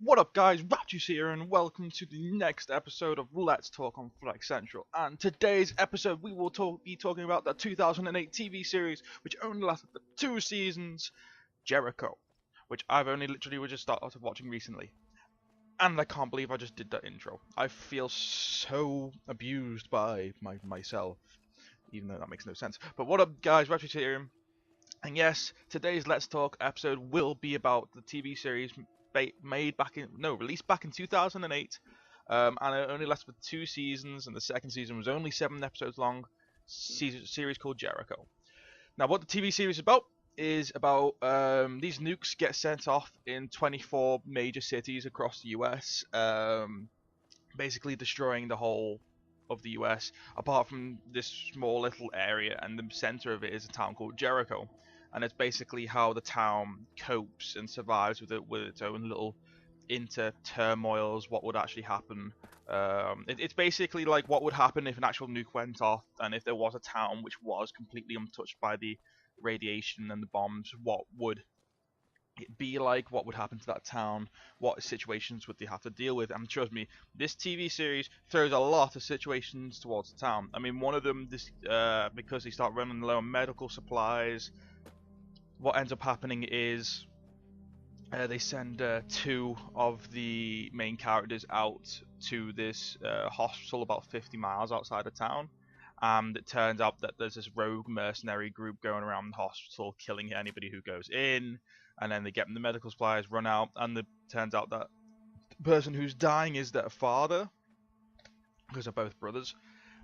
What up, guys? RaptueCity here, and welcome to the next episode of Let's Talk on FlexxCentral. And today's episode, we will be talking about the 2008 TV series, which only lasted for 2 seasons, Jericho, which I've only literally just started watching recently. And I can't believe I just did that intro. I feel so abused by myself, even though that makes no sense. But what up, guys? RaptueCity here. And yes, today's Let's Talk episode will be about the TV series released back in 2008, and it only lasted for 2 seasons, and the second season was only 7 episodes long. Series called Jericho. Now, what the TV series is about these nukes get sent off in 24 major cities across the US, basically destroying the whole of the US, apart from this small little area, and the center of it is a town called Jericho. And it's basically how the town copes and survives with its own little inter turmoils. What would actually happen? It's basically like what would happen if an actual nuke went off, and if there was a town which was completely untouched by the radiation and the bombs. What would it be like? What would happen to that town? What situations would they have to deal with? And trust me, this TV series throws a lot of situations towards the town. I mean, one of them, because they start running low on medical supplies, what ends up happening is they send two of the main characters out to this hospital about 50 miles outside of town. And it turns out that there's this rogue mercenary group going around the hospital killing anybody who goes in, and then they get them the medical supplies, run out, and it turns out that the person who's dying is their father, because they're both brothers.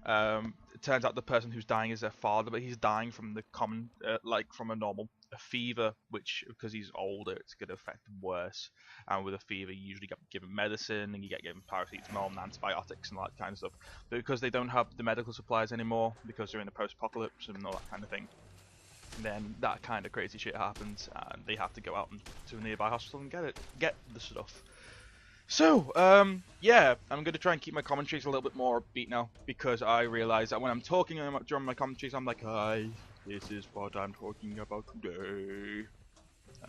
It turns out the person who's dying is their father, but he's dying from the common, like from a normal fever, which, because he's older, it's going to affect him worse. And with a fever, you usually get given medicine, and you get given paracetamol and antibiotics and all that kind of stuff. But because they don't have the medical supplies anymore, because they're in the post-apocalypse and all that kind of thing, then that kind of crazy shit happens, and they have to go out to a nearby hospital and get the stuff. So, yeah, I'm going to try and keep my commentaries a little bit more upbeat now, because I realize that when I'm talking during my commentaries, I'm like, hi, this is what I'm talking about today,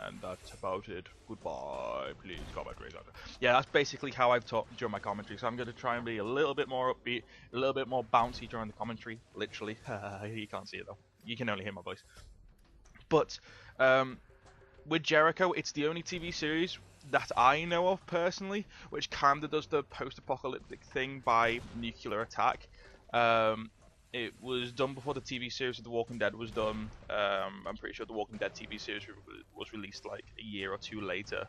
and that's about it. Goodbye, please comment, raise that. Yeah, that's basically how I've talked during my commentary, so I'm going to try and be a little bit more upbeat, a little bit more bouncy during the commentary, literally. You can't see it though, you can only hear my voice. But, with Jericho, it's the only TV series that I know of personally which kinda does the post-apocalyptic thing by nuclear attack. It was done before the TV series of The Walking Dead was done. I'm pretty sure The Walking Dead TV series was released like a year or two later.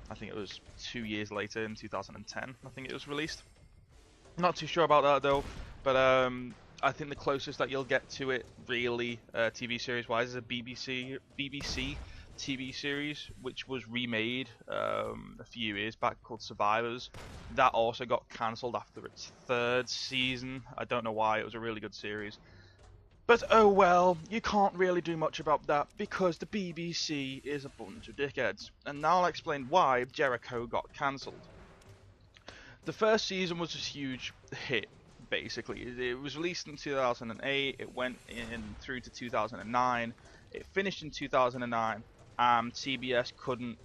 I think it was 2 years later in 2010. I think it was released. Not too sure about that though, but I think the closest that you'll get to it really, TV series wise, is a BBC TV series which was remade a few years back called Survivors. That also got cancelled after its third season. I don't know why, it was a really good series. But oh well, you can't really do much about that because the BBC is a bunch of dickheads. And now I'll explain why Jericho got cancelled. The first season was a huge hit, basically. It was released in 2008, it went in through to 2009, it finished in 2009, and CBS couldn't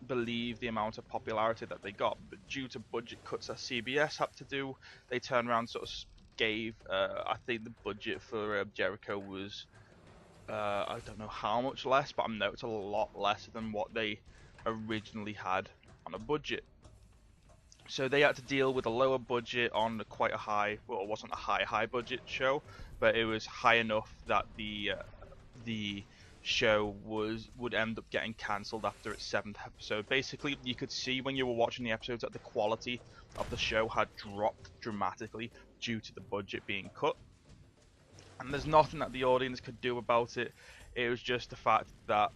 believe the amount of popularity that they got. But due to budget cuts that CBS had to do, they turned around and sort of gave, I think the budget for Jericho was, I don't know how much less, but I know it's a lot less than what they originally had on a budget. So they had to deal with a lower budget on quite a high, well, it wasn't a high budget show, but it was high enough that the show would end up getting cancelled after its 7th episode. Basically, you could see when you were watching the episodes that the quality of the show had dropped dramatically due to the budget being cut. And there's nothing that the audience could do about it. It was just the fact that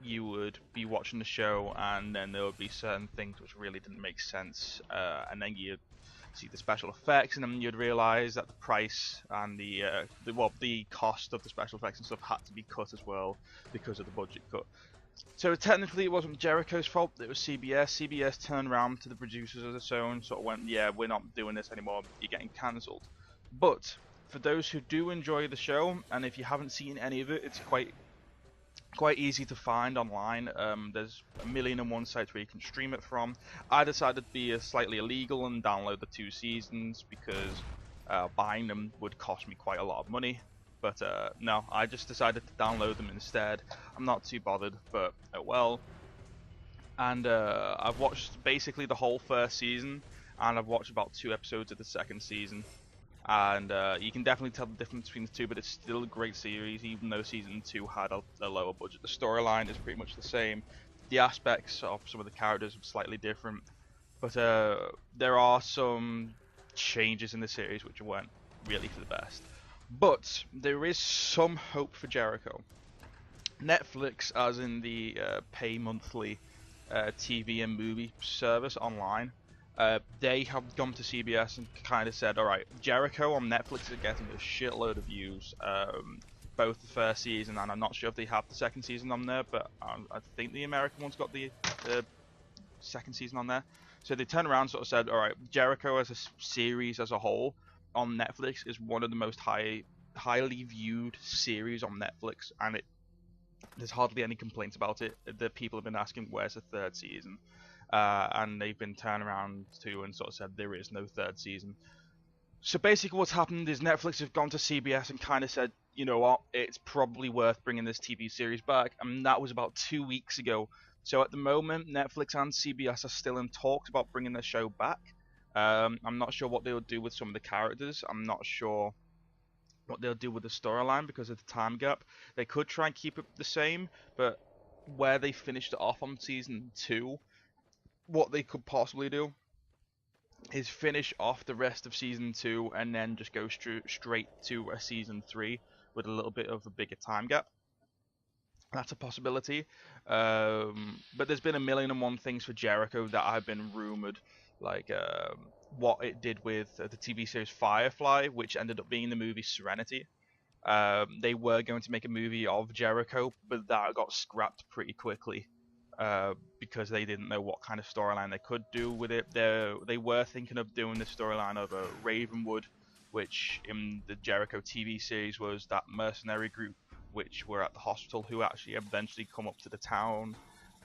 you would be watching the show and then there would be certain things which really didn't make sense, and then you'd see the special effects, and then you'd realize that the price and the cost of the special effects and stuff had to be cut as well because of the budget cut. So technically it wasn't Jericho's fault, it was CBS. CBS turned around to the producers of the show and sort of went, yeah, we're not doing this anymore, you're getting cancelled. But for those who do enjoy the show, and if you haven't seen any of it, it's quite quite easy to find online. There's a million and one sites where you can stream it from. I decided to be slightly illegal and download the 2 seasons because buying them would cost me quite a lot of money. But no, I just decided to download them instead. I'm not too bothered, but well. And I've watched basically the whole first season, and I've watched about 2 episodes of the second season. And you can definitely tell the difference between the two, but it's still a great series, even though season 2 had a lower budget. The storyline is pretty much the same. The aspects of some of the characters are slightly different, but there are some changes in the series which weren't really for the best. But there is some hope for Jericho. Netflix, as in the pay monthly TV and movie service online, they have gone to CBS and kind of said, all right, Jericho on Netflix is getting a shitload of views, both the first season, and I'm not sure if they have the second season on there, but I think the American one's got the second season on there. So they turned around and sort of said, all right, Jericho as a series as a whole on Netflix is one of the most highly viewed series on Netflix, and there's hardly any complaints about it. The people have been asking where's the third season, and they've been turned around to and sort of said there is no third season. So basically what's happened is Netflix have gone to CBS and kind of said, you know what, it's probably worth bringing this TV series back, and that was about 2 weeks ago. So at the moment, Netflix and CBS are still in talks about bringing the show back. I'm not sure what they'll do with some of the characters. I'm not sure what they'll do with the storyline because of the time gap. They could try and keep it the same, but where they finished it off on season 2, what they could possibly do is finish off the rest of season 2 and then just go straight to a season 3 with a little bit of a bigger time gap. That's a possibility. But there's been a million and one things for Jericho that have been rumored, like what it did with the TV series Firefly, which ended up being the movie Serenity. They were going to make a movie of Jericho, but that got scrapped pretty quickly because they didn't know what kind of storyline they could do with it. They were thinking of doing the storyline of Ravenwood, which in the Jericho TV series was that mercenary group which were at the hospital who actually eventually come up to the town,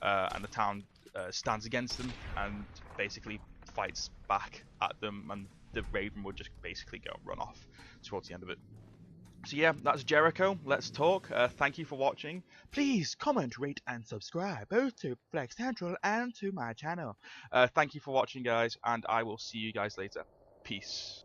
and the town stands against them and basically fights back at them, and the Ravenwood just basically go and run off towards the end of it. So yeah, that's Jericho. Let's talk. Thank you for watching. Please comment, rate, and subscribe both to FlexxCentral and to my channel. Thank you for watching, guys, and I will see you guys later. Peace.